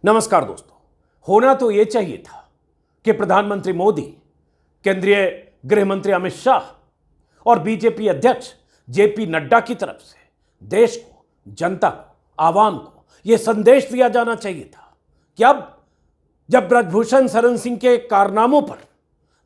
नमस्कार दोस्तों। होना तो यह चाहिए था कि प्रधानमंत्री मोदी, केंद्रीय गृह मंत्री अमित शाह और बीजेपी अध्यक्ष जेपी नड्डा की तरफ से देश को, जनता को, आवाम को यह संदेश दिया जाना चाहिए था कि अब जब ब्रजभूषण शरण सिंह के कारनामों पर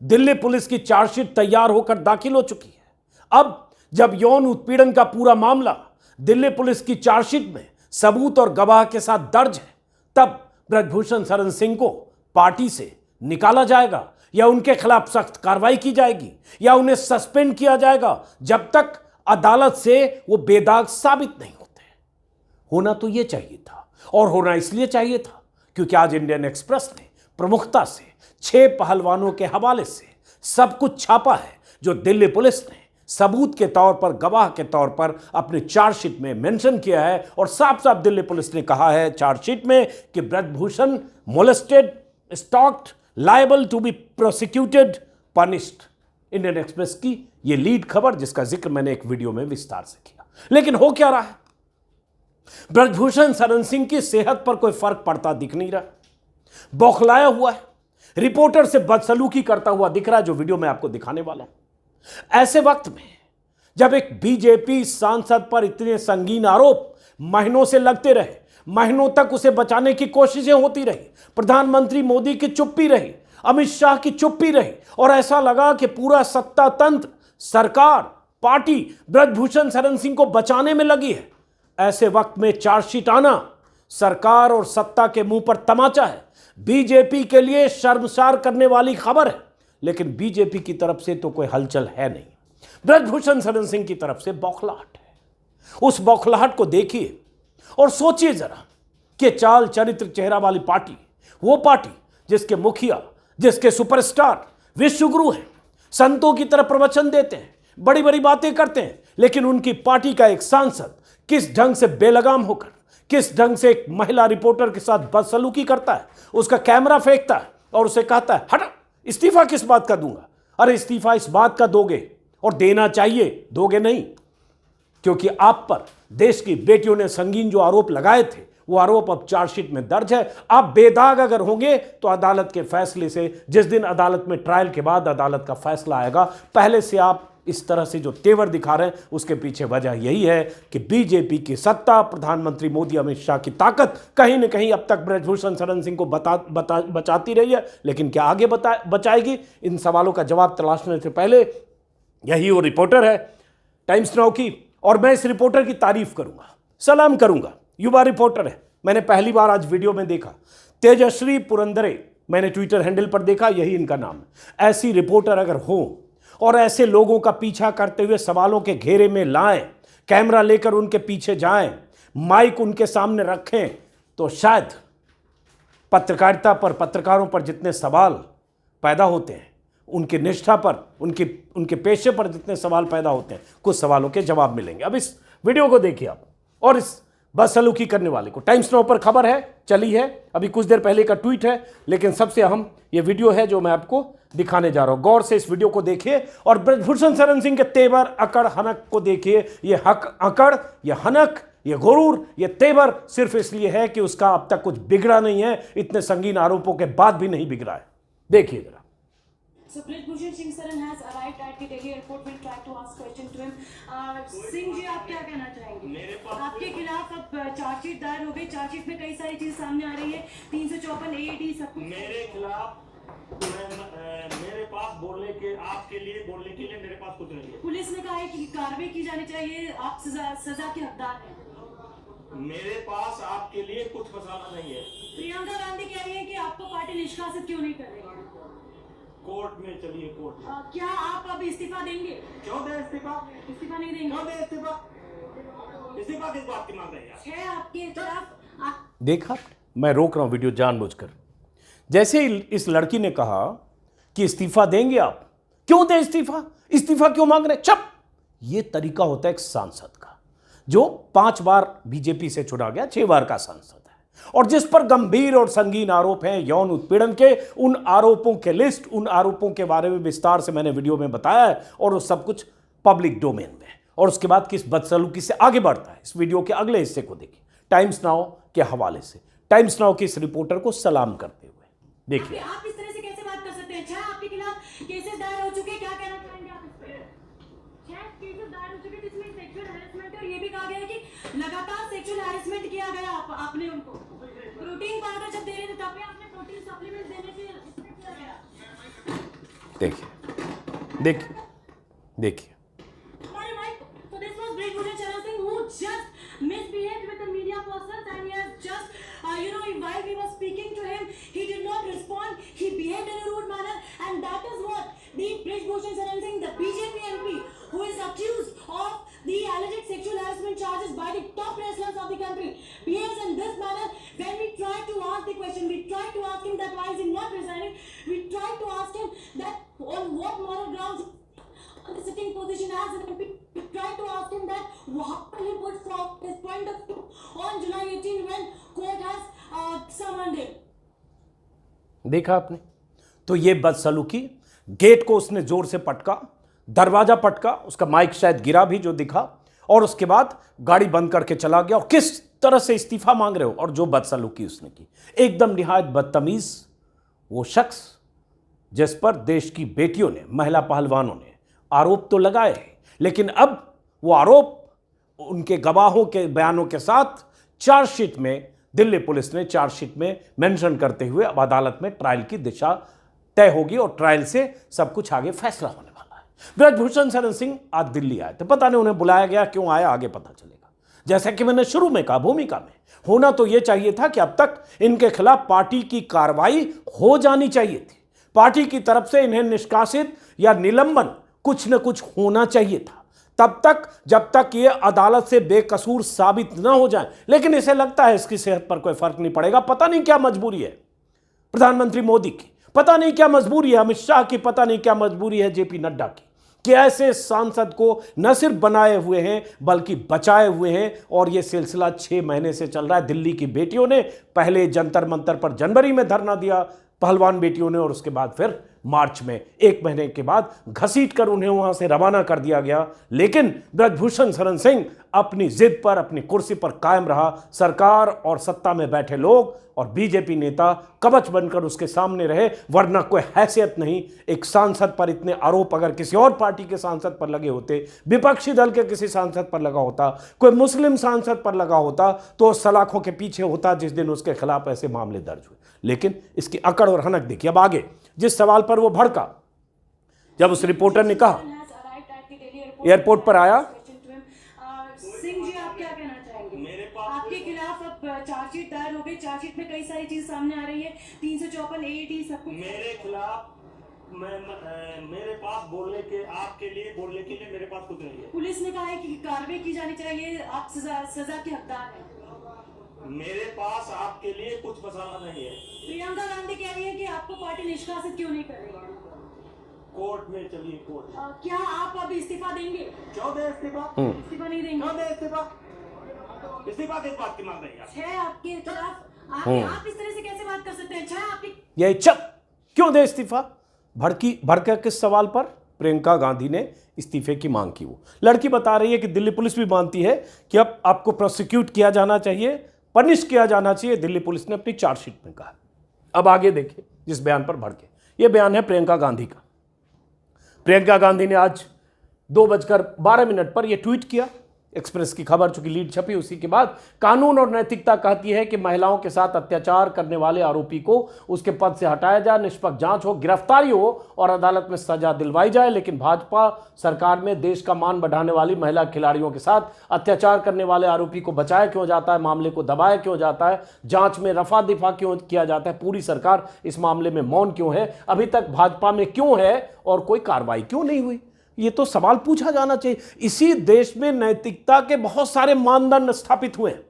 दिल्ली पुलिस की चार्जशीट तैयार होकर दाखिल हो चुकी है, अब जब यौन उत्पीड़न का पूरा मामला दिल्ली पुलिस की चार्जशीट में सबूत और गवाह के साथ दर्ज है, तब ब्रजभूषण शरण सिंह को पार्टी से निकाला जाएगा या उनके खिलाफ सख्त कार्रवाई की जाएगी या उन्हें सस्पेंड किया जाएगा जब तक अदालत से वो बेदाग साबित नहीं होते। होना तो यह चाहिए था, और होना इसलिए चाहिए था क्योंकि आज इंडियन एक्सप्रेस ने प्रमुखता से 6 पहलवानों के हवाले से सब कुछ छापा है जो दिल्ली पुलिस ने सबूत के तौर पर, गवाह के तौर पर अपने चार्जशीट में मेंशन किया है। और साफ साफ दिल्ली पुलिस ने कहा है चार्जशीट में कि Brij Bhushan molested, stalked, liable to be prosecuted, punished. Indian Express की यह लीड खबर, जिसका जिक्र मैंने एक वीडियो में विस्तार से किया। लेकिन हो क्या रहा है? ब्रजभूषण शरण सिंह की सेहत पर कोई फर्क पड़ता दिख नहीं रहा, बौखलाया हुआ है, रिपोर्टर से बदसलूकी करता हुआ दिख रहा है, जो वीडियो मैं आपको दिखाने वाला हूं। ऐसे वक्त में जब एक बीजेपी सांसद पर इतने संगीन आरोप महीनों से लगते रहे, महीनों तक उसे बचाने की कोशिशें होती रही, प्रधानमंत्री मोदी की चुप्पी रही, अमित शाह की चुप्पी रही, और ऐसा लगा कि पूरा सत्ता तंत्र, सरकार, पार्टी ब्रजभूषण शरण सिंह को बचाने में लगी है, ऐसे वक्त में चार्जशीट आना सरकार और सत्ता के मुंह पर तमाचा है। बीजेपी के लिए शर्मसार करने वाली खबर है, लेकिन बीजेपी की तरफ से तो कोई हलचल है नहीं। ब्रजभूषण शरण सिंह की तरफ से बौखलाहट है। उस बौखलाहट को देखिए और सोचिए जरा कि चाल चरित्र चेहरा वाली पार्टी, वो पार्टी जिसके मुखिया, जिसके सुपरस्टार विश्वगुरु हैं, संतों की तरह प्रवचन देते हैं, बड़ी बड़ी बातें करते हैं, लेकिन उनकी पार्टी का एक सांसद किस ढंग से बेलगाम होकर, किस ढंग से एक महिला रिपोर्टर के साथ बदसलूकी करता है, उसका कैमरा फेंकता है और उसे कहता है हट, इस्तीफा किस बात का दूंगा। अरे इस्तीफा इस बात का दोगे, और देना चाहिए, दोगे नहीं, क्योंकि आप पर देश की बेटियों ने संगीन जो आरोप लगाए थे, वो आरोप अब चार्जशीट में दर्ज है। आप बेदाग अगर होंगे तो अदालत के फैसले से, जिस दिन अदालत में ट्रायल के बाद अदालत का फैसला आएगा, पहले से आप इस तरह से जो तेवर दिखा रहे हैं, उसके पीछे वजह यही है कि बीजेपी की सत्ता, प्रधानमंत्री मोदी, अमित शाह की ताकत कहीं न कहीं अब तक ब्रजभूषण शरण सिंह को बचाती रही है, लेकिन क्या आगे बचाएगी? इन सवालों का जवाब तलाशने से पहले, यही वो रिपोर्टर है टाइम्स नाउ की, और मैं इस रिपोर्टर की तारीफ करूंगा, सलाम करूंगा। युवा रिपोर्टर है, मैंने पहली बार आज वीडियो में देखा। तेजश्री पुरंदरे मैंने ट्विटर हैंडल पर देखा, यही इनका नाम है। ऐसी रिपोर्टर अगर हो और ऐसे लोगों का पीछा करते हुए सवालों के घेरे में लाएं, कैमरा लेकर उनके पीछे जाएं, माइक उनके सामने रखें, तो शायद पत्रकारिता पर, पत्रकारों पर जितने सवाल पैदा होते हैं, उनकी निष्ठा पर, उनके पेशे पर जितने सवाल पैदा होते हैं, कुछ सवालों के जवाब मिलेंगे। अब इस वीडियो को देखिए आप, और इस बदसलूकी करने वाले को। टाइम्स नाउ पर खबर है, चली है, अभी कुछ देर पहले का ट्वीट है, लेकिन सबसे अहम ये वीडियो है जो मैं आपको दिखाने जा रहा हूं। गौर से इस वीडियो को देखिए और ब्रजभूषण शरण सिंह के तेवर, अकड़, हनक को देखिए। ये अकड़, ये हनक, ये गुरूर, ये तेवर सिर्फ इसलिए है कि उसका अब तक कुछ बिगड़ा नहीं है, इतने संगीन आरोपों के बाद भी नहीं बिगड़ा है। देखिए जरा। So Brajbhushan Singh Saran has arrived at the Delhi airport. We'll try to ask question to him. Singh ji, आप क्या कहना चाहेंगे? आपके खिलाफ अब चार्जशीट दायर हो गई, चार्जशीट में कई सारी चीज सामने आ रही है, 354 AED सब कुछ मेरे खिलाफ। मेरे पास बोलने के, आपके लिए बोलने के लिए मेरे पास कुछ नहीं है। पुलिस ने कहा है कि कार्रवाई की जानी चाहिए, आप सजा के हकदार हैं। मेरे पास आपके लिए कुछ मसाला नहीं है। प्रियंका गांधी कह रही है कि आपको पार्टी निष्कासित क्यों नहीं कर रही है? कोर्ट में चलिए, कोर्ट में। क्या आप अब इस्तीफा देंगे? क्यों दे इस्तीफा? इस्तीफा नहीं देंगे? क्यों दे इस्तीफा? इस्तीफा किस बात की मांग रहे हैं? 6 आपके खिलाफ। देखा, मैं रोक रहा हूं वीडियो जानबूझकर। जैसे ही इस लड़की ने कहा कि इस्तीफा देंगे आप, क्यों दे इस्तीफा, इस्तीफा क्यों मांग रहे? चुप। ये तरीका होता है एक सांसद का, जो 5 बार बीजेपी से चुना गया, 6 बार का सांसद है, और जिस पर गंभीर और संगीन आरोप हैं यौन उत्पीड़न के। उन आरोपों के लिस्ट, उन आरोपों के बारे में विस्तार से मैंने वीडियो में बताया है, और वो सब कुछ पब्लिक डोमेन में है। और उसके बाद किस बदसलूकी से आगे बढ़ता है, इस वीडियो के अगले हिस्से को देखिए, टाइम्स नाउ के हवाले से। टाइम्स नाउ के इस रिपोर्टर को सलाम करते हुए। देखिए। आप इस तरह से कैसे बात कर सकते हैं? 6 आपके खिलाफ केसेस दायर हो चुके हैं, क्या कहना चाहेंगे आप इस पे? 6 केसेस दायर हो चुके हैं जिसमें सेक्सुअल हैरेसमेंट और ये भी कहा गया है कि लगातार सेक्सुअल हैरेसमेंट किया गया आपने उनको। प्रोटीन पाउडर जब दे रहे थे तब भी आपने प्रोटीन सप्लीमेंट देने से रिस्ट्रिक्ट किया गया। देखिए So this was Brigadier Charan Singh who just misbehaved with the media persons, and he has just, while we were speaking to him, he did not respond. He behaved in a rude manner, and that is what the Brigadier Charan Singh, the BJP MP, who is accused of the alleged sexual harassment charges by the top wrestlers of the country, behaves in this manner. When we tried to ask the question, we tried to ask him that why is he not resigning. We tried to ask him that on what moral grounds the sitting position as an MP. We tried to ask him that how will he put forth his point of view on July 18 when court has summoned him. देखा आपने? तो ये बदसलूकी, gate को उसने जोर से पटका, दरवाजा पटका, उसका माइक शायद गिरा भी जो दिखा, और उसके बाद गाड़ी बंद करके चला गया। और किस तरह से इस्तीफा मांग रहे हो, और जो बदसलूकी उसने की, एकदम निहायत बदतमीज वो शख्स जिस पर देश की बेटियों ने, महिला पहलवानों ने आरोप तो लगाए, लेकिन अब वो आरोप उनके गवाहों के बयानों के साथ चार्जशीट में, दिल्ली पुलिस ने चार्जशीट में मेंशन करते हुए अब अदालत में ट्रायल की दिशा तय होगी और ट्रायल से सब कुछ आगे फैसला होने वाला है। ब्रजभूषण शरण सिंह आज दिल्ली आए थे, पता नहीं उन्हें बुलाया गया, क्यों आया आगे पता चलेगा। जैसा कि मैंने शुरू में कहा, भूमिका में होना तो यह चाहिए था कि अब तक इनके खिलाफ पार्टी की कार्रवाई हो जानी चाहिए थी, पार्टी की तरफ से इन्हें निष्कासित या निलंबन कुछ न कुछ होना चाहिए था, तब तक जब तक ये अदालत से बेकसूर साबित न हो जाए। लेकिन इसे लगता है इसकी सेहत पर कोई फर्क नहीं पड़ेगा। पता नहीं क्या मजबूरी है प्रधानमंत्री मोदी की, पता नहीं क्या मजबूरी है अमित शाह की, पता नहीं क्या मजबूरी है जेपी नड्डा की, कि ऐसे सांसद को न सिर्फ बनाए हुए हैं बल्कि बचाए हुए हैं। और यह सिलसिला 6 महीने से चल रहा है। दिल्ली की बेटियों ने पहले जंतर मंतर पर जनवरी में धरना दिया, पहलवान बेटियों ने, और उसके बाद फिर मार्च में 1 महीने के बाद घसीट कर उन्हें वहां से रवाना कर दिया गया। लेकिन ब्रजभूषण शरण सिंह अपनी जिद पर, अपनी कुर्सी पर कायम रहा। सरकार और सत्ता में बैठे लोग और बीजेपी नेता कवच बनकर उसके सामने रहे, वरना कोई हैसियत नहीं। एक सांसद पर इतने आरोप अगर किसी और पार्टी के सांसद पर लगे होते, विपक्षी दल के किसी सांसद पर लगा होता, कोई मुस्लिम सांसद पर लगा होता, तो सलाखों के पीछे होता जिस दिन उसके खिलाफ ऐसे मामले दर्ज हुए। लेकिन इसकी अकड़ और हनक देखिए। अब आगे जिस सवाल पर वो भड़का, जब उस रिपोर्टर ने कहा, एयरपोर्ट पर आया, सिंह जी आप क्या कहना चाहेंगे? आपके खिलाफ अब चार्जशीट दायर हो गई, चार्जशीट में कई सारी चीज सामने आ रही है, 354 AET सब कुछ मेरे खिलाफ। मेरे पास बोलने के लिए मेरे पास कुछ नहीं है। पुलिस ने कहा है कि कार्रवाई की जानी चाहिए, आप सजा के हकदार हैं। मेरे पास आपके लिए कुछ मसाला नहीं है। प्रियंका गांधी कह रही है कि आपको पार्टी निष्कासित क्यों नहीं कर रही है? कोर्ट में चलिए, कोर्ट। क्या आप अब इस्तीफा देंगे? क्यों दे इस्तीफा? इस्तीफा नहीं देंगे? क्यों दे इस्तीफा? इस्तीफा किस बात की मांग रही है? 6 आपके खिलाफ, आप इस तरह से कैसे बात कर सकते हैं? 6 आपकी, यही चप क्यों दे इस्तीफा? भड़का किस सवाल पर? प्रियंका गांधी ने इस्तीफे की मांग की। वो लड़की बता रही है कि दिल्ली पुलिस भी मानती है कि अब आपको प्रोसिक्यूट किया जाना चाहिए, पनिश किया जाना चाहिए, दिल्ली पुलिस ने अपनी चार्जशीट में कहा। अब आगे देखिए जिस बयान पर भड़के, यह बयान है प्रियंका गांधी का। प्रियंका गांधी ने आज 2:12 पर यह ट्वीट किया। एक्सप्रेस की खबर चूंकि लीड छपी, उसी के बाद कानून और नैतिकता कहती है कि महिलाओं के साथ अत्याचार करने वाले आरोपी को उसके पद से हटाया जाए, निष्पक्ष जांच हो, गिरफ्तारी हो और अदालत में सजा दिलवाई जाए। लेकिन भाजपा सरकार में देश का मान बढ़ाने वाली महिला खिलाड़ियों के साथ अत्याचार करने वाले आरोपी को बचाया क्यों जाता है, मामले को दबाया क्यों जाता है, जांच में रफा दफा क्यों किया जाता है, पूरी सरकार इस मामले में मौन क्यों है, अभी तक भाजपा में क्यों है और कोई कार्रवाई क्यों नहीं हुई? ये तो सवाल पूछा जाना चाहिए। इसी देश में नैतिकता के बहुत सारे मानदंड स्थापित हुए हैं।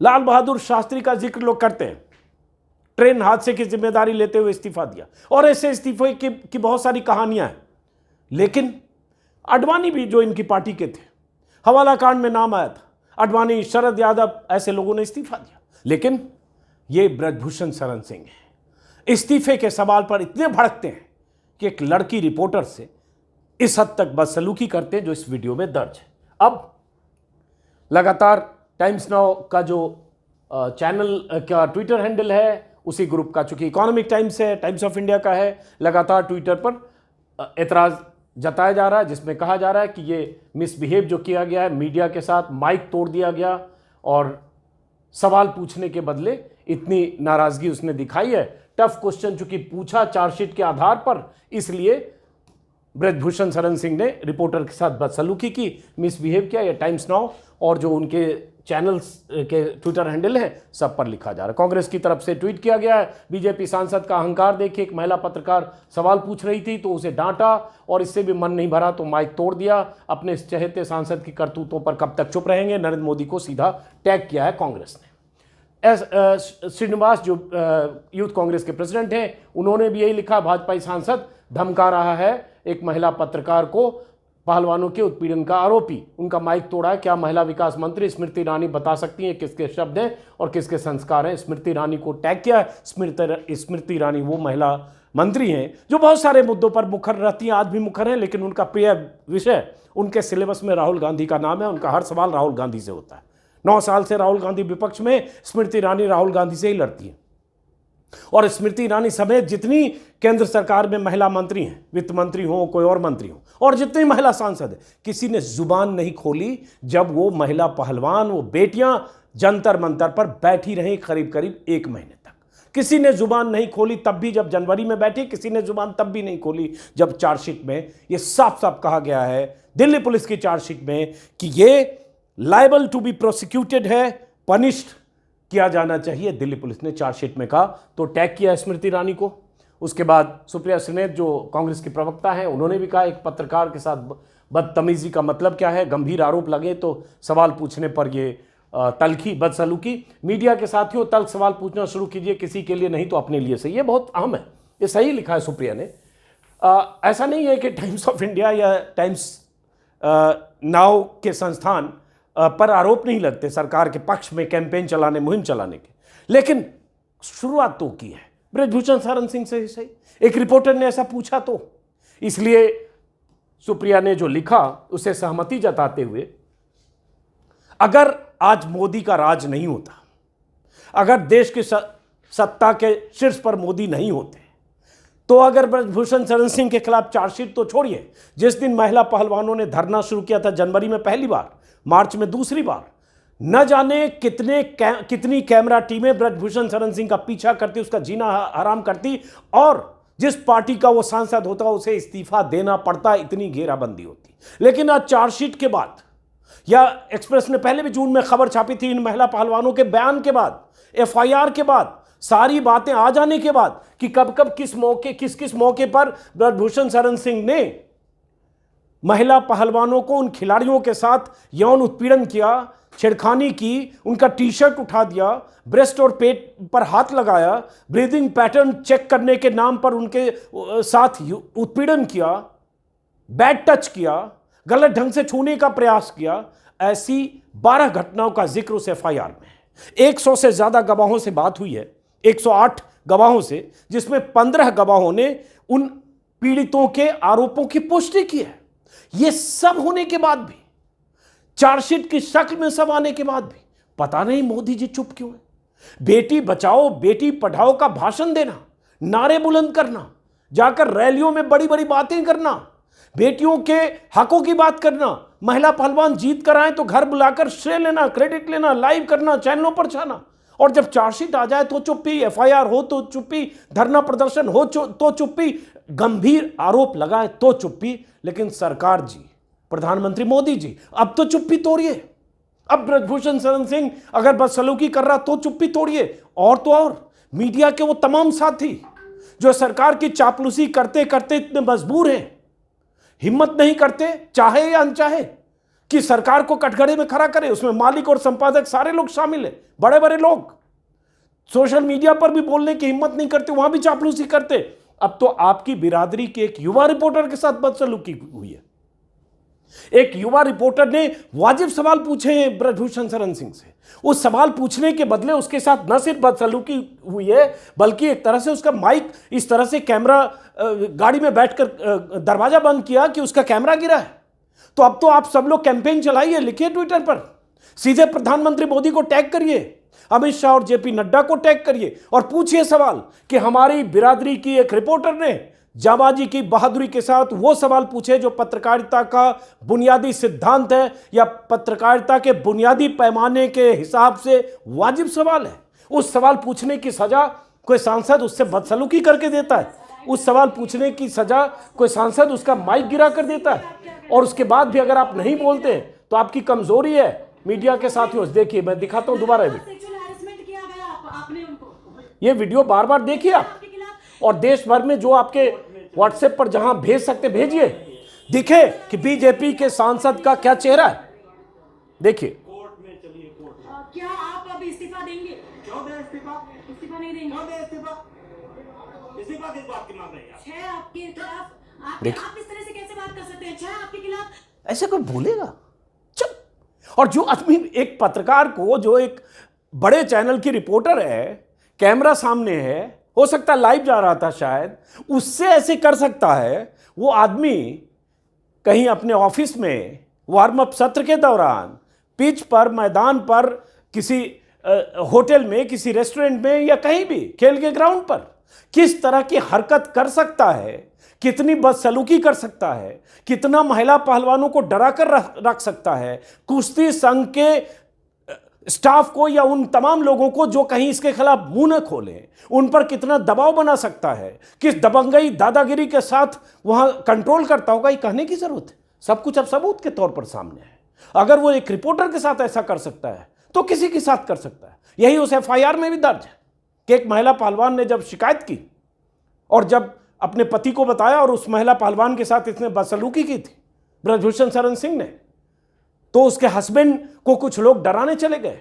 लाल बहादुर शास्त्री का जिक्र लोग करते हैं, ट्रेन हादसे की जिम्मेदारी लेते हुए इस्तीफा दिया, और ऐसे इस्तीफे की बहुत सारी कहानियां हैं। लेकिन आडवाणी भी जो इनकी पार्टी के थे, हवाला कांड में नाम आया था, आडवाणी, शरद यादव, ऐसे लोगों ने इस्तीफा दिया। लेकिन ये ब्रजभूषण शरण सिंह है, इस्तीफे के सवाल पर इतने भड़कते हैं कि एक लड़की रिपोर्टर से इस हद तक बदसलूकी करते हैं जो इस वीडियो में दर्ज है। अब लगातार टाइम्स नाउ का जो चैनल का ट्विटर हैंडल है उसी ग्रुप का, चूंकि इकोनॉमिक टाइम्स है, टाइम्स ऑफ इंडिया का है, लगातार ट्विटर पर एतराज़ जताया जा रहा है, जिसमें कहा जा रहा है कि ये मिसबिहेव जो किया गया है, मीडिया के साथ माइक तोड़ दिया गया और सवाल पूछने के बदले इतनी नाराज़गी उसने दिखाई है। टफ क्वेश्चन चूंकि पूछा चार्जशीट के आधार पर, इसलिए ब्रजभूषण शरण सिंह ने रिपोर्टर के साथ बदसलूकी की, मिसबिहेव किया। ये टाइम्स नाउ और जो उनके चैनल्स के ट्विटर हैंडल है सब पर लिखा जा रहा है। कांग्रेस की तरफ से ट्वीट किया गया है, बीजेपी सांसद का अहंकार देखिए, एक महिला पत्रकार सवाल पूछ रही थी तो उसे डांटा और इससे भी मन नहीं भरा तो माइक तोड़ दिया। अपने चहेते सांसद की करतूतों पर कब तक चुप रहेंगे, नरेंद्र मोदी को सीधा टैग किया है कांग्रेस ने। श्रीनिवास जो यूथ कांग्रेस के प्रेसिडेंट हैं, उन्होंने भी यही लिखा, भाजपाई सांसद धमका रहा है एक महिला पत्रकार को पहलवानों के उत्पीड़न का आरोपी, उनका माइक तोड़ा है। क्या महिला विकास मंत्री स्मृति ईरानी बता सकती हैं किसके शब्द हैं और किसके संस्कार हैं? स्मृति ईरानी को टैग किया है। स्मृति ईरानी वो महिला मंत्री हैं जो बहुत सारे मुद्दों पर मुखर रहती हैं, आज भी मुखर हैं, लेकिन उनका प्रिय विषय, उनके सिलेबस में राहुल गांधी का नाम है, उनका हर सवाल राहुल गांधी से होता है। 9 साल से राहुल गांधी विपक्ष में, स्मृति ईरानी राहुल गांधी से ही लड़ती हैं। और स्मृति ईरानी समेत जितनी केंद्र सरकार में महिला मंत्री हैं, वित्त मंत्री हो, कोई और मंत्री हो, और जितनी महिला सांसद है, किसी ने जुबान नहीं खोली जब वो महिला पहलवान, वो बेटियां जंतर मंतर पर बैठी रहीं करीब करीब 1 महीने तक। किसी ने जुबान नहीं खोली तब भी जब जनवरी में बैठी, किसी ने जुबान तब भी नहीं खोली जब चार्जशीट में ये साफ साफ कहा गया है, दिल्ली पुलिस की चार्जशीट में, कि ये लायबल टू बी प्रोसिक्यूटेड है, पनिश्ड किया जाना चाहिए। दिल्ली पुलिस ने चार्जशीट में कहा तो टैग किया स्मृति ईरानी को। उसके बाद सुप्रिया सुले जो कांग्रेस की प्रवक्ता हैं, उन्होंने भी कहा एक पत्रकार के साथ बदतमीजी का मतलब क्या है, गंभीर आरोप लगे तो सवाल पूछने पर ये तलखी, बदसलूकी। मीडिया के साथियों, तल्ख सवाल पूछना शुरू कीजिए, किसी के लिए नहीं तो अपने लिए सही। ये बहुत अहम है, ये सही लिखा है सुप्रिया ने। ऐसा नहीं है कि टाइम्स ऑफ इंडिया या टाइम्स नाउ के संस्थान पर आरोप नहीं लगते सरकार के पक्ष में कैंपेन चलाने, मुहिम चलाने के, लेकिन शुरुआत तो की है ब्रजभूषण शरण सिंह से ही सही। एक रिपोर्टर ने ऐसा पूछा तो इसलिए सुप्रिया ने जो लिखा उसे सहमति जताते हुए, अगर आज मोदी का राज नहीं होता, अगर देश की सत्ता के शीर्ष पर मोदी नहीं होते, तो अगर ब्रजभूषण शरण सिंह के खिलाफ चार्जशीट तो छोड़िए, जिस दिन महिला पहलवानों ने धरना शुरू किया था, जनवरी में पहली बार, मार्च में दूसरी बार, न जाने कितनी कैमरा टीमें ब्रजभूषण शरण सिंह का पीछा करती, उसका जीना हराम करती, और जिस पार्टी का वो सांसद होता उसे इस्तीफा देना पड़ता, इतनी घेराबंदी होती। लेकिन आज चार्जशीट के बाद, या एक्सप्रेस ने पहले भी जून में खबर छापी थी, इन महिला पहलवानों के बयान के बाद, एफआईआर के बाद, सारी बातें आ जाने के बाद कि कब कब किस किस मौके पर ब्रजभूषण शरण सिंह ने महिला पहलवानों को, उन खिलाड़ियों के साथ यौन उत्पीड़न किया, छेड़खानी की, उनका टी शर्ट उठा दिया, ब्रेस्ट और पेट पर हाथ लगाया, ब्रीदिंग पैटर्न चेक करने के नाम पर उनके साथ उत्पीड़न किया, बैड टच किया, गलत ढंग से छूने का प्रयास किया। ऐसी 12 घटनाओं का जिक्र उस एफआईआर में है। 100 से ज्यादा गवाहों से बात हुई है, 108 गवाहों से, जिसमें 15 गवाहों ने उन पीड़ितों के आरोपों की पुष्टि की है। ये सब होने के बाद भी, चार्जशीट की शक्ल में सब आने के बाद भी, पता नहीं मोदी जी चुप क्यों है। बेटी बचाओ बेटी पढ़ाओ का भाषण देना, नारे बुलंद करना, जाकर रैलियों में बड़ी बड़ी बातें करना, बेटियों के हकों की बात करना, महिला पहलवान जीत कर आए तो घर बुलाकर श्रेय लेना, क्रेडिट लेना, लाइव करना, चैनलों पर छाना, और जब चार्जशीट आ जाए तो चुप्पी, एफआईआर हो तो चुप्पी, धरना प्रदर्शन हो तो चुप्पी, गंभीर आरोप लगाए तो चुप्पी। लेकिन सरकार जी, प्रधानमंत्री मोदी जी, अब तो चुप्पी तोड़िए। अब ब्रजभूषण शरण सिंह अगर बदसलूकी कर रहा तो चुप्पी तोड़िए। और तो और मीडिया के वो तमाम साथी जो सरकार की चापलूसी करते करते इतने मजबूर हैं, हिम्मत नहीं करते, चाहे या अनचाहे, कि सरकार को कटघरे में खड़ा करे। उसमें मालिक और संपादक सारे लोग शामिल हैं, बड़े बड़े लोग। सोशल मीडिया पर भी बोलने की हिम्मत नहीं करते, वहां भी चापलूसी करते। अब तो आपकी बिरादरी के एक युवा रिपोर्टर के साथ बदसलूकी हुई है। एक युवा रिपोर्टर ने वाजिब सवाल पूछे हैं ब्रजभूषण शरण सिंह से। उस सवाल पूछने के बदले उसके साथ न सिर्फ बदसलूकी हुई है, बल्कि एक तरह से उसका माइक इस तरह से कैमरा, गाड़ी में बैठकर दरवाजा बंद किया कि उसका कैमरा गिरा है। तो अब तो आप सब लोग कैंपेन चलाइए, लिखिए ट्विटर पर, सीधे प्रधानमंत्री मोदी को टैग करिए, अमित शाह और जेपी नड्डा को टैग करिए और पूछिए सवाल कि हमारी बिरादरी की एक रिपोर्टर ने जाबाजी की बहादुरी के साथ वो सवाल पूछे जो पत्रकारिता का बुनियादी सिद्धांत है या पत्रकारिता के बुनियादी पैमाने के हिसाब से वाजिब सवाल है। उस सवाल पूछने की सजा कोई सांसद उससे बदसलूकी करके देता है? उस सवाल पूछने की सजा कोई सांसद उसका माइक गिरा कर देता है? और उसके बाद भी अगर आप नहीं बोलते तो आपकी कमजोरी है। मीडिया के साथियों, देखिए मैं दिखाता हूं दोबारा ये वीडियो बार बार देखिए आप, और देश भर में जो आपके व्हाट्सएप पर जहां भेज सकते भेजिए। दिखे कि बीजेपी के सांसद का क्या चेहरा है। देखिए, कोर्ट में चलिए कोर्ट। क्या आप अब इस्तीफा देंगे? क्यों दे इस्तीफा? इस्तीफा नहीं देंगे? क्यों दे इस्तीफा? इस्तीफा किस बात की मांग रहे हैं आप? 6 आपके खिलाफ आप इस तरह से कैसे बात कर सकते हैं? 6 आपके खिलाफ ऐसे कोई बोलेगा? चुप। और जो आदमी एक पत्रकार को, जो एक बड़े चैनल की रिपोर्टर है, कैमरा सामने है, हो सकता है लाइव जा रहा था शायद, उससे ऐसे कर सकता है, वो आदमी कहीं अपने ऑफिस में वार्म अप सत्र के दौरान पिच पर, मैदान पर, किसी होटल में, किसी रेस्टोरेंट में या कहीं भी खेल के ग्राउंड पर किस तरह की हरकत कर सकता है, कितनी बदसलूकी कर सकता है, कितना महिला पहलवानों को डरा कर रख सकता है, कुश्ती संघ के स्टाफ को या उन तमाम लोगों को जो कहीं इसके खिलाफ मुंह न खोले, उन पर कितना दबाव बना सकता है, किस दबंगई दादागिरी के साथ वहां कंट्रोल करता होगा, ये कहने की जरूरत है। सब कुछ अब सबूत के तौर पर सामने है। अगर वो एक रिपोर्टर के साथ ऐसा कर सकता है तो किसी के साथ कर सकता है। यही उस एफआईआर में भी दर्ज है कि एक महिला पहलवान ने जब शिकायत की और जब अपने पति को बताया और उस महिला पहलवान के साथ इसने बदसलूकी की थी, ब्रजभूषण शरण सिंह ने, तो उसके हस्बैंड को कुछ लोग डराने चले गए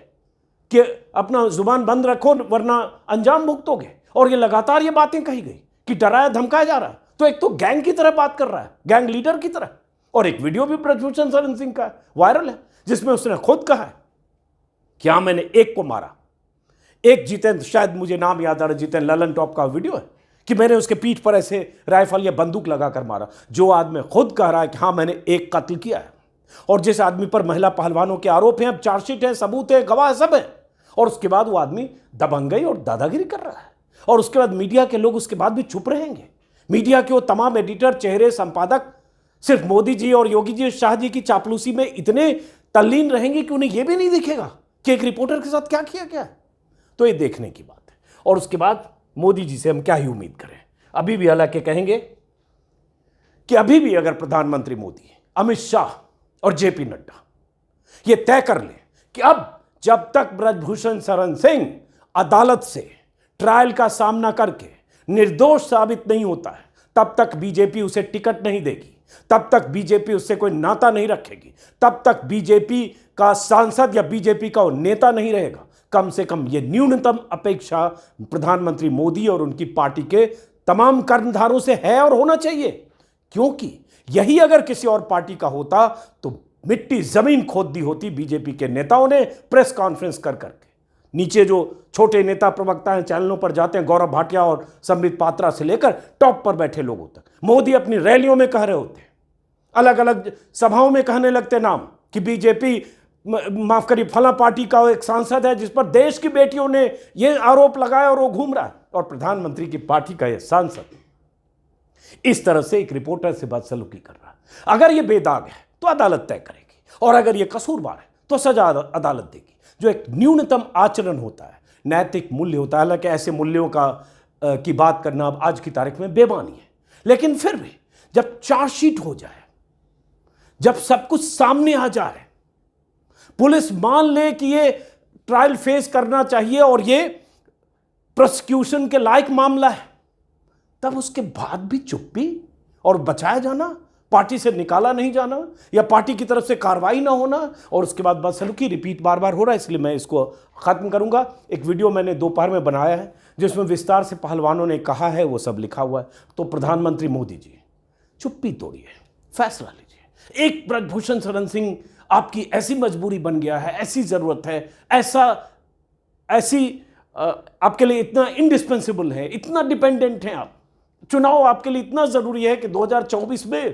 कि अपना जुबान बंद रखो वरना अंजाम भुगतोगे। और ये लगातार ये बातें कही गई कि डराया धमकाया जा रहा है। तो एक तो गैंग की तरह बात कर रहा है, गैंग लीडर की तरह। और एक वीडियो भी ब्रजभूषण शरण सिंह का वायरल है जिसमें उसने खुद कहा है कि हाँ मैंने एक को मारा। एक जितेंद्र, शायद मुझे नाम याद आ रहा, जितेंद्र ललन टॉप का वीडियो है कि मैंने उसके पीठ पर ऐसे राइफल या बंदूक लगाकर मारा। जो आदमी खुद कह रहा है कि हाँ मैंने एक कत्ल किया है, और जिस आदमी पर महिला पहलवानों के आरोप हैं, अब चार्जशीट है, सबूत है, गवाह सब है, और उसके बाद वो आदमी दबंगई और दादागिरी कर रहा है। और उसके बाद मीडिया के लोग उसके बाद भी चुप रहेंगे। मीडिया के वो तमाम एडिटर, चेहरे, संपादक सिर्फ मोदी जी और योगी जी, शाह जी की चापलूसी में इतने तल्लीन रहेंगे कि उन्हें यह भी नहीं दिखेगा कि एक रिपोर्टर के साथ क्या किया गया है। तो ये देखने की बात है। और उसके बाद मोदी जी से हम क्या ही उम्मीद करें। अभी भी हालांकि कहेंगे कि अभी भी अगर प्रधानमंत्री मोदी, अमित शाह और जेपी नड्डा ये तय कर लें कि अब जब तक ब्रजभूषण शरण सिंह अदालत से ट्रायल का सामना करके निर्दोष साबित नहीं होता है, तब तक बीजेपी उसे टिकट नहीं देगी, तब तक बीजेपी उससे कोई नाता नहीं रखेगी, तब तक बीजेपी का सांसद या बीजेपी का नेता नहीं रहेगा। कम से कम ये न्यूनतम अपेक्षा प्रधानमंत्री मोदी और उनकी पार्टी के तमाम कर्णधारों से है और होना चाहिए। क्योंकि यही अगर किसी और पार्टी का होता तो मिट्टी जमीन खोद दी होती बीजेपी के नेताओं ने प्रेस कॉन्फ्रेंस कर करके। नीचे जो छोटे नेता प्रवक्ता हैं, चैनलों पर जाते हैं, गौरव भाटिया और संबित पात्रा से लेकर टॉप पर बैठे लोगों तक, मोदी अपनी रैलियों में कह रहे होते, अलग अलग सभाओं में कहने लगते नाम कि बीजेपी, माफ करिए, फला पार्टी का एक सांसद है जिस पर देश की बेटियों ने यह आरोप लगाया और वो घूम रहा है, और प्रधानमंत्री की पार्टी का यह सांसद इस तरह से एक रिपोर्टर से बदसलूकी कर रहा है। अगर यह बेदाग है तो अदालत तय करेगी, और अगर यह कसूरवार है तो सजा अदालत देगी। जो एक न्यूनतम आचरण होता है, नैतिक मूल्य होता है, हालांकि ऐसे मूल्यों की बात करना अब आज की तारीख में बेमानी है, लेकिन फिर भी जब चार्जशीट हो जाए, जब सब कुछ सामने आ जाए, पुलिस मान ले कि ये ट्रायल फेस करना चाहिए और ये प्रोसिक्यूशन के लायक मामला है, तब उसके बाद भी चुप्पी और बचाया जाना, पार्टी से निकाला नहीं जाना या पार्टी की तरफ से कार्रवाई ना होना, और उसके बाद बदसलूकी रिपीट बार बार हो रहा है। इसलिए मैं इसको खत्म करूंगा। एक वीडियो मैंने दोपहर में बनाया है जिसमें विस्तार से पहलवानों ने कहा है, वो सब लिखा हुआ है। तो प्रधानमंत्री मोदी जी, चुप्पी तोड़िए, फैसला लीजिए। एक ब्रजभूषण शरण सिंह आपकी ऐसी मजबूरी बन गया है, ऐसी जरूरत है, आपके लिए इतना इंडिस्पेंसिबल है, इतना डिपेंडेंट हैं आप, चुनाव आपके लिए इतना जरूरी है कि 2024 में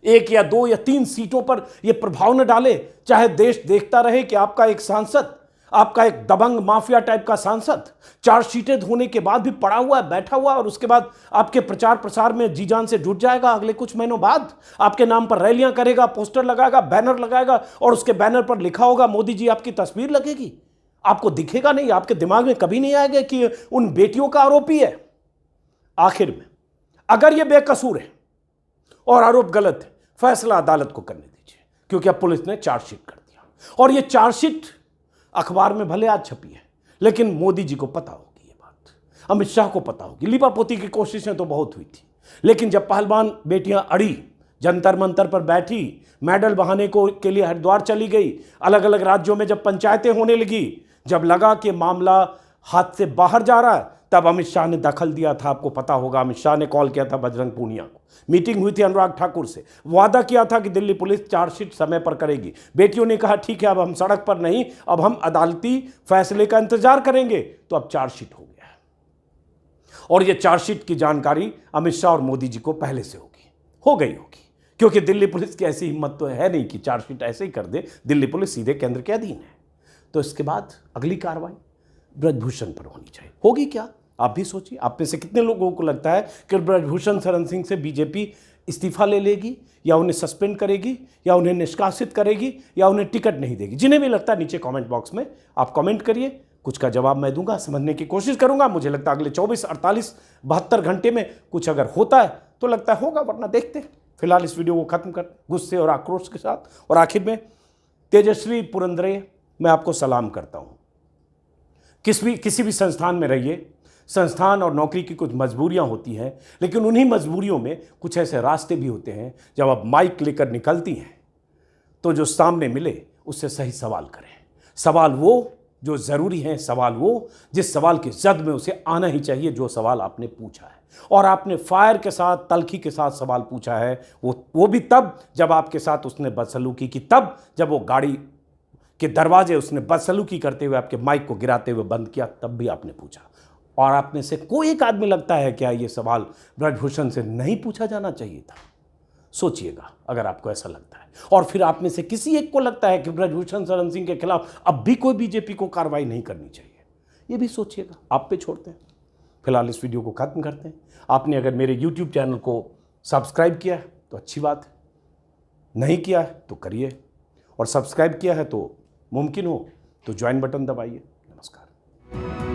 1 या 2 या 3 सीटों पर यह प्रभाव न डाले, चाहे देश देखता रहे कि आपका एक सांसद आपका एक दबंग माफिया टाइप का सांसद चार्जशीटेड होने के बाद भी पड़ा हुआ है, बैठा हुआ है, और उसके बाद आपके प्रचार प्रसार में जी जान से जुट जाएगा। अगले कुछ महीनों बाद आपके नाम पर रैलियां करेगा, पोस्टर लगाएगा, बैनर लगाएगा, और उसके बैनर पर लिखा होगा मोदी जी, आपकी तस्वीर लगेगी। आपको दिखेगा नहीं, आपके दिमाग में कभी नहीं आएगा कि उन बेटियों का आरोपी है। आखिर में अगर यह बेकसूर है और आरोप गलत है, फैसला अदालत को करने दीजिए, क्योंकि अब पुलिस ने चार्जशीट कर दिया, और यह चार्जशीट अखबार में भले आज छपी है, लेकिन मोदी जी को पता होगी ये बात, अमित शाह को पता होगी। लीपापोती की कोशिशें तो बहुत हुई थी, लेकिन जब पहलवान बेटियां अड़ी, जंतर मंतर पर बैठी, मेडल बहाने के लिए हरिद्वार चली गई, अलग अलग राज्यों में जब पंचायतें होने लगी, जब लगा कि मामला हाथ से बाहर जा रहा है, तब अमित शाह ने दखल दिया था। आपको पता होगा, अमित शाह ने कॉल किया था बजरंग पूनिया को, मीटिंग हुई थी अनुराग ठाकुर से, वादा किया था कि दिल्ली पुलिस चार्जशीट समय पर करेगी। बेटियों ने कहा ठीक है, अब हम सड़क पर नहीं, अब हम अदालती फैसले का इंतजार करेंगे। तो अब चार्जशीट हो गया है, और यह चार्जशीट की जानकारी अमित शाह और मोदी जी को पहले से हो गई होगी, क्योंकि दिल्ली पुलिस की ऐसी हिम्मत तो है नहीं कि चार्जशीट ऐसे ही कर दे। दिल्ली पुलिस सीधे केंद्र के अधीन है। तो इसके बाद अगली कार्रवाई ब्रजभूषण पर होनी चाहिए। होगी क्या, आप भी सोचिए। आप में से कितने लोगों को लगता है कि ब्रजभूषण शरण सिंह से बीजेपी इस्तीफा ले लेगी, या उन्हें सस्पेंड करेगी, या उन्हें निष्कासित करेगी, या उन्हें टिकट नहीं देगी? जिन्हें भी लगता है नीचे कमेंट बॉक्स में आप कमेंट करिए, कुछ का जवाब मैं दूंगा, समझने की कोशिश करूंगा। मुझे लगता है अगले 24, 48, 72 घंटे में कुछ अगर होता है तो लगता है होगा, वरना देखते हैं। फिलहाल इस वीडियो को खत्म कर गुस्से और आक्रोश के साथ। और आखिर में तेजस्वी पुरंदरे, मैं आपको सलाम करता हूं। किसी भी संस्थान में रहिए, संस्थान और नौकरी की कुछ मजबूरियां होती हैं, लेकिन उन्हीं मजबूरियों में कुछ ऐसे रास्ते भी होते हैं। जब आप माइक लेकर निकलती हैं तो जो सामने मिले उससे सही सवाल करें। सवाल वो जो ज़रूरी है, सवाल वो जिस सवाल की जद में उसे आना ही चाहिए, जो सवाल आपने पूछा है। और आपने फायर के साथ, तलखी के साथ सवाल पूछा है, वो भी तब जब आपके साथ उसने बदसलूकी की, तब जब वो गाड़ी के दरवाजे उसने बदसलूकी करते हुए आपके माइक को गिराते हुए बंद किया, तब भी आपने पूछा। और आप में से कोई एक आदमी लगता है क्या ये सवाल ब्रजभूषण से नहीं पूछा जाना चाहिए था? सोचिएगा अगर आपको ऐसा लगता है। और फिर आप में से किसी एक को लगता है कि ब्रजभूषण शरण सिंह के खिलाफ अब भी कोई बीजेपी को कार्रवाई नहीं करनी चाहिए, ये भी सोचिएगा। आप पे छोड़ते हैं। फिलहाल इस वीडियो को खत्म करते हैं। आपने अगर मेरे YouTube चैनल को सब्सक्राइब किया है तो अच्छी बात है, नहीं किया है तो करिए, और सब्सक्राइब किया है तो मुमकिन हो तो ज्वाइन बटन दबाइए। नमस्कार।